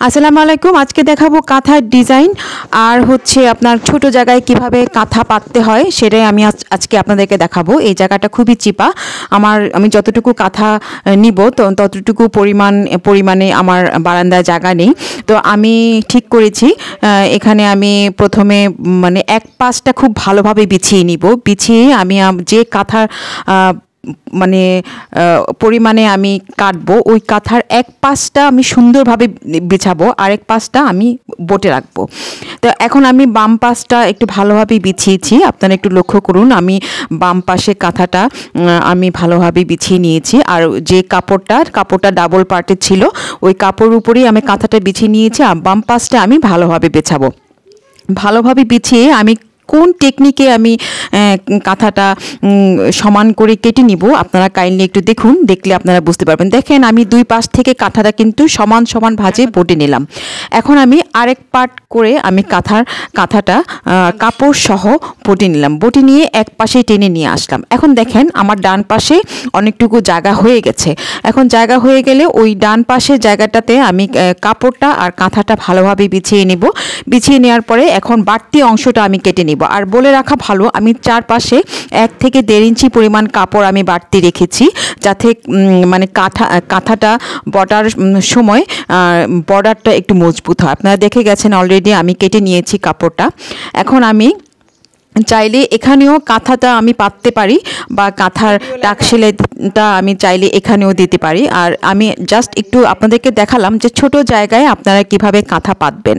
আসসালামু আলাইকুম। আজকে দেখাবো কাঁথার ডিজাইন আর হচ্ছে আপনার ছোট জায়গায় কিভাবে কাঁথা পাততে হয় সেটাই আমি আজকে আপনাদেরকে দেখাবো। এই জায়গাটা খুবই চিপা। আমি যতটুকু কাঁথা নিব ততটুকু পরিমাণে আমার বারান্দায় জায়গা নেই। তো আমি ঠিক করেছি এখানে আমি প্রথমে মানে এক পাশটা খুব ভালোভাবে বিছিয়ে নিব। বিছিয়ে আমি যে কাঁথার মানে পরিমাণে আমি কাটবো ওই কাঁথার এক পাশটা আমি সুন্দরভাবে বিছাবো, আরেক পাশটা আমি বোটে রাখবো। তো এখন আমি বাম পাশটা একটু ভালোভাবে বিছিয়েছি, আপনারা একটু লক্ষ্য করুন। আমি বাম পাশে কাঁথাটা আমি ভালোভাবে বিছিয়ে নিয়েছি, আর যে কাপড়টা ডাবল পার্টের ছিল ওই কাপড়ের উপরেই আমি কাঁথাটা বিছিয়ে নিয়েছি, আর বাম পাশটা আমি ভালোভাবে বিছাবো। ভালোভাবে বিছিয়ে আমি কোন টেকনিকে আমি কাঁথাটা সমান করে কেটে নিব আপনারা কাইন্ডলি একটু দেখুন, দেখলে আপনারা বুঝতে পারবেন। দেখেন আমি দুই পাশ থেকে কাঁথাটা কিন্তু সমান ভাঁজে বটে নিলাম। এখন আমি আরেক পার্ট করে আমি কাঁথাটা কাপড় সহ বটে নিলাম। বটে নিয়ে এক পাশে টেনে নিয়ে আসলাম। এখন দেখেন আমার ডান পাশে অনেকটুকু জায়গা হয়ে গেছে। এখন জায়গা হয়ে গেলে ওই ডান পাশের জায়গাটাতে আমি কাপড়টা আর কাঁথাটা ভালোভাবে বিছিয়ে নেব। বিছিয়ে নেওয়ার পরে এখন বাড়তি অংশটা আমি কেটে নিব। আর বলে রাখা ভালো, আমি চারপাশে 1 থেকে 1.5 ইঞ্চি পরিমাণ কাপড় আমি বাড়তি রেখেছি, যাতে মানে কাঁথাটা বটার সময় বর্ডারটা একটু মজবুত হয়। আপনারা দেখে গেছেন অলরেডি আমি কেটে নিয়েছি কাপড়টা। এখন আমি চাইলে এখানেও কাঁথাটা আমি পাততে পারি বা কাঁথার টাক সেলাইটা আমি চাইলে এখানেও দিতে পারি। আর আমি জাস্ট একটু আপনাদেরকে দেখালাম যে ছোট জায়গায় আপনারা কিভাবে কাঁথা পাতবেন।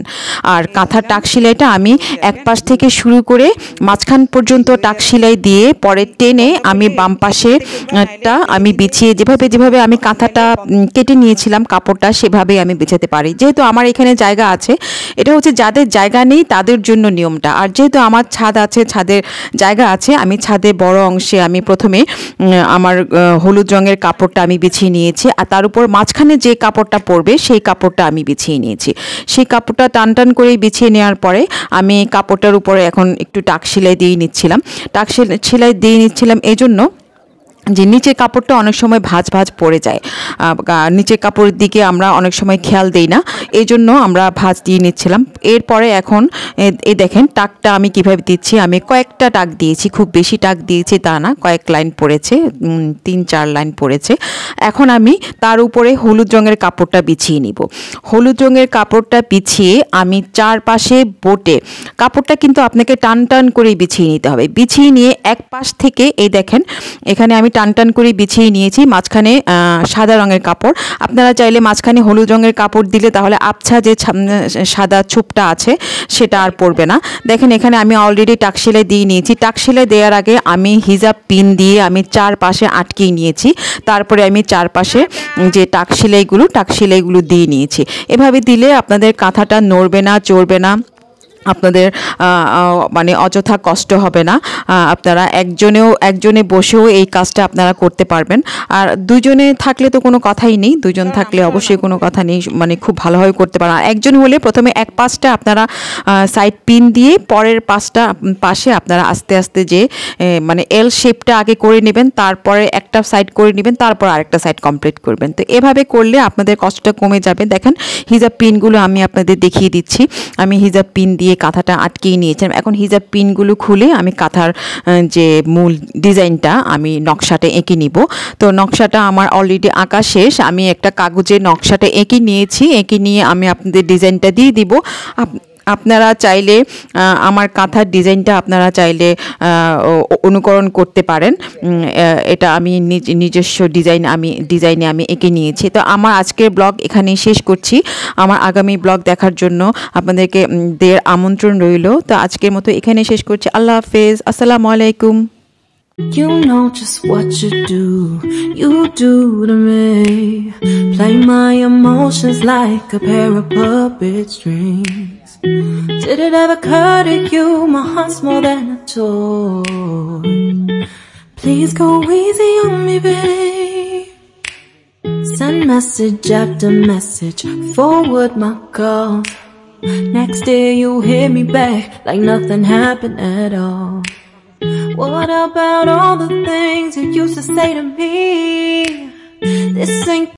আর কাঁথার টাক সেলাইটা আমি এক পাশ থেকে শুরু করে মাঝখান পর্যন্ত টাক সেলাই দিয়ে পরে টেনে আমি বাম পাশেটা আমি বিছিয়ে যেভাবে আমি কাঁথাটা কেটে নিয়েছিলাম কাপড়টা সেভাবেই আমি বিছাতে পারি। যেহেতু আমার এখানে জায়গা আছে, এটা হচ্ছে যাদের জায়গা নেই তাদের জন্য নিয়মটা। আর যেহেতু আমার ছাদ আছে, ছাদের জায়গা আছে, আমি ছাদে বড় অংশে আমি প্রথমে আমার হলুদ রঙের কাপড়টা আমি বিছিয়ে নিয়েছি, আর তার উপর মাঝখানে যে কাপড়টা পরবে সেই কাপড়টা আমি বিছিয়ে নিয়েছি। সেই কাপড়টা টান করে বিছিয়ে নেওয়ার পরে আমি কাপড়টার উপরে এখন একটু টাক সেলাই দিয়ে নিচ্ছিলাম। টাক সেলাই দিয়ে নিচ্ছিলাম এই জন্য যে নিচের কাপড়টা অনেক সময় ভাঁজ পড়ে যায়। নিচের কাপড়ের দিকে আমরা অনেক সময় খেয়াল দেই না, এই জন্য আমরা ভাঁজ দিয়ে নিচ্ছিলাম। এরপরে এখন এই দেখেন টাকটা আমি কিভাবে দিচ্ছি। আমি কয়েকটা টাক দিয়েছি, খুব বেশি টাক দিয়েছি তা না, কয়েক লাইন পড়েছে, 3-4 লাইন পড়েছে। এখন আমি তার উপরে হলুদ রঙের কাপড়টা বিছিয়ে নিব। হলুদ রঙের কাপড়টা বিছিয়ে আমি চারপাশে বোটে কাপড়টা কিন্তু আপনাকে টান করে বিছিয়ে নিতে হবে। বিছিয়ে নিয়ে এক পাশ থেকে এই দেখেন এখানে আমি টান করে বিছিয়ে নিয়েছি। মাঝখানে সাদা রঙের কাপড়, আপনারা চাইলে মাঝখানে হলুদ রঙের কাপড় দিলে তাহলে আবছা যে সাদা ছোপটা আছে সেটা আর পড়বে না। দেখেন এখানে আমি অলরেডি টাক সেলাই দিয়ে নিয়েছি। টাক সেলাই দেওয়ার আগে আমি হিজাব পিন দিয়ে আমি চারপাশে আটকিয়ে নিয়েছি। তারপরে আমি চারপাশে যে টাক সেলাইগুলো দিয়ে নিয়েছি। এভাবে দিলে আপনাদের কাঁথাটা নড়বে না, চড়বে না, আপনাদের মানে অযথা কষ্ট হবে না। আপনারা একজনে বসেও এই কাজটা আপনারা করতে পারবেন। আর দুজনে থাকলে তো কোনো কথাই নেই, দুজন থাকলে অবশ্যই কোনো কথা নেই, মানে খুব ভালোভাবে করতে পারেন। আর একজন হলে প্রথমে এক পাশটা আপনারা সাইড পিন দিয়ে পরের পাশে আপনারা আস্তে যে মানে এল শেপটা আগে করে নেবেন, তারপরে একটা সাইড করে নেবেন, তারপর আরেকটা সাইড কমপ্লিট করবেন। তো এভাবে করলে আপনাদের কষ্টটা কমে যাবে। দেখেন হিজাব পিনগুলো আমি আপনাদের দেখিয়ে দিচ্ছি। আমি হিজাব পিন দিয়ে কাঁথাটা আটকিয়ে নিয়েছিলাম। এখন হিজাব পিনগুলো খুলে আমি কাঁথার যে মূল ডিজাইনটা আমি নকশাটা এঁকে নিব। তো নকশাটা আমার অলরেডি আঁকা শেষ। আমি একটা কাগজে নকশাটা এঁকে নিয়েছি। এঁকে নিয়ে আমি আপনাদের ডিজাইনটা দিয়ে দিব। আপনারা চাইলে আমার কাঁথার ডিজাইনটা আপনারা চাইলে অনুকরণ করতে পারেন। এটা আমি নিজস্ব ডিজাইনে আমি এঁকে নিয়েছি। তো আমার আজকের ব্লগ এখানেই শেষ করছি। আমার আগামী ব্লগ দেখার জন্য আপনাদেরকে আমন্ত্রণ রইল। তো আজকের মতো এখানে শেষ করছি। আল্লাহ হাফেজ, আসসালামু আলাইকুম। You know just what you do to me. Play my emotions like a pair of puppet strings. Did it ever occur to you my heart's more than a toy? Please go easy on me, babe. Send message after message, forward my calls. Next day you hit me back like nothing happened at all. What about all the things you used to say to me? This ain't